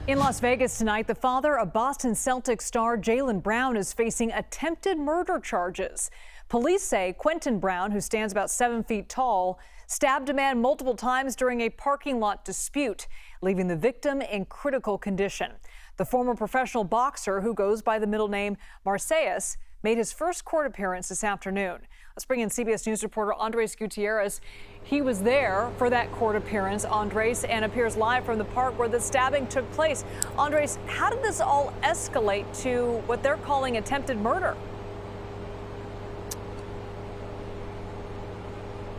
In Las Vegas tonight, the father of Boston Celtics star Jaylen Brown is facing attempted murder charges. Police say Quenton Brown, who stands about 7 feet tall, stabbed a man multiple times during a parking lot dispute, leaving the victim in critical condition. The former professional boxer, who goes by the middle name Marselles, made his first court appearance this afternoon. Let's bring in CBS News reporter Andres Gutierrez. He was there for that court appearance, Andres, and appears live from the park where the stabbing took place. Andres, how did this all escalate to what they're calling attempted murder?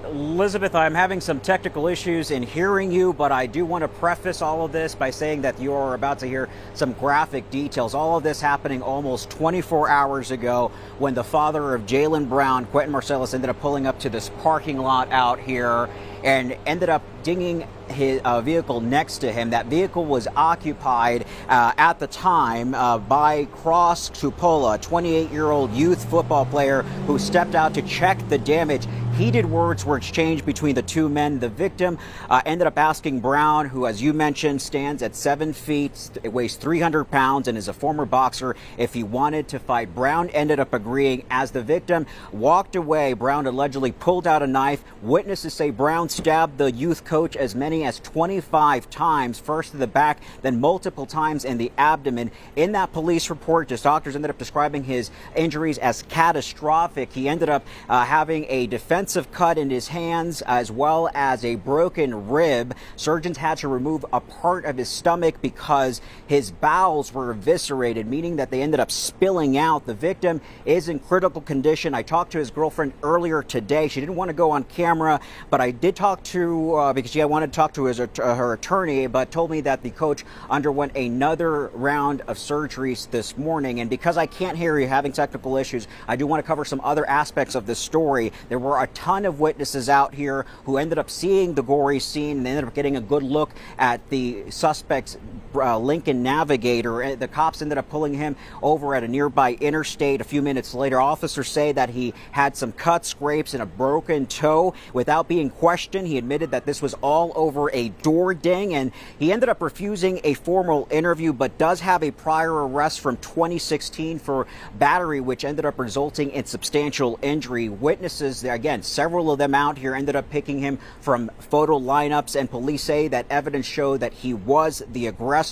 Elizabeth, I'm having some technical issues in hearing you, but I do want to preface all of this by saying that you're about to hear some graphic details. All of this happening almost 24 hours ago when the father of Jaylen Brown, Quenton Marselles, ended up pulling up to this parking lot out here and ended up dinging his vehicle next to him. That vehicle was occupied at the time by Cross Tupola, a 28-year-old youth football player who stepped out to check the damage. Heated words were exchanged between the two men. The victim ended up asking Brown, who, as you mentioned, stands at 7 feet, weighs 300 pounds, and is a former boxer, if he wanted to fight. Brown ended up agreeing. As the victim walked away, Brown allegedly pulled out a knife. Witnesses say Brown stabbed the youth coach as many as 25 times, first to the back, then multiple times in the abdomen. In that police report, just doctors ended up describing his injuries as catastrophic. He ended up having a defensive cut in his hands as well as a broken rib. Surgeons had to remove a part of his stomach because his bowels were eviscerated, meaning that they ended up spilling out. The victim is in critical condition. I talked to his girlfriend earlier today. She didn't want to go on camera, but I did talk to, because she wanted to talk to her attorney, but told me that the coach underwent another round of surgeries this morning. And because I can't hear you, having technical issues, I do want to cover some other aspects of this story. There were a ton of witnesses out here who ended up seeing the gory scene, and they ended up getting a good look at the suspect's Lincoln Navigator. The cops ended up pulling him over at a nearby interstate. A few minutes later, officers say that he had some cuts, scrapes, and a broken toe. Without being questioned, he admitted that this was all over a door ding, and he ended up refusing a formal interview, but does have a prior arrest from 2016 for battery, which ended up resulting in substantial injury. Witnesses, again, several of them out here, ended up picking him from photo lineups, and police say that evidence showed that he was the aggressor.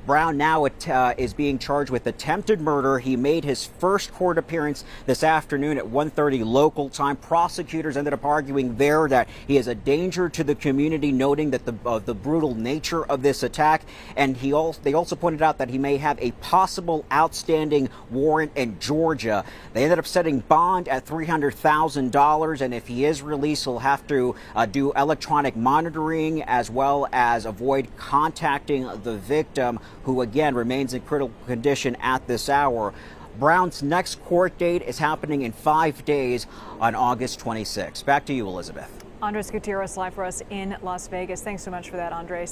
Brown now is being charged with attempted murder. He made his first court appearance this afternoon at 1:30 local time. Prosecutors ended up arguing there that he is a danger to the community, noting that the brutal nature of this attack. And they also pointed out that he may have a possible outstanding warrant in Georgia. They ended up setting bond at $300,000, and if he is released, he'll have to do electronic monitoring as well as avoid contacting the victim, who again remains in critical condition at this hour. Brown's next court date is happening in 5 days on August 26. Back to you, Elizabeth. Andres Gutierrez live for us in Las Vegas. Thanks so much for that, Andres.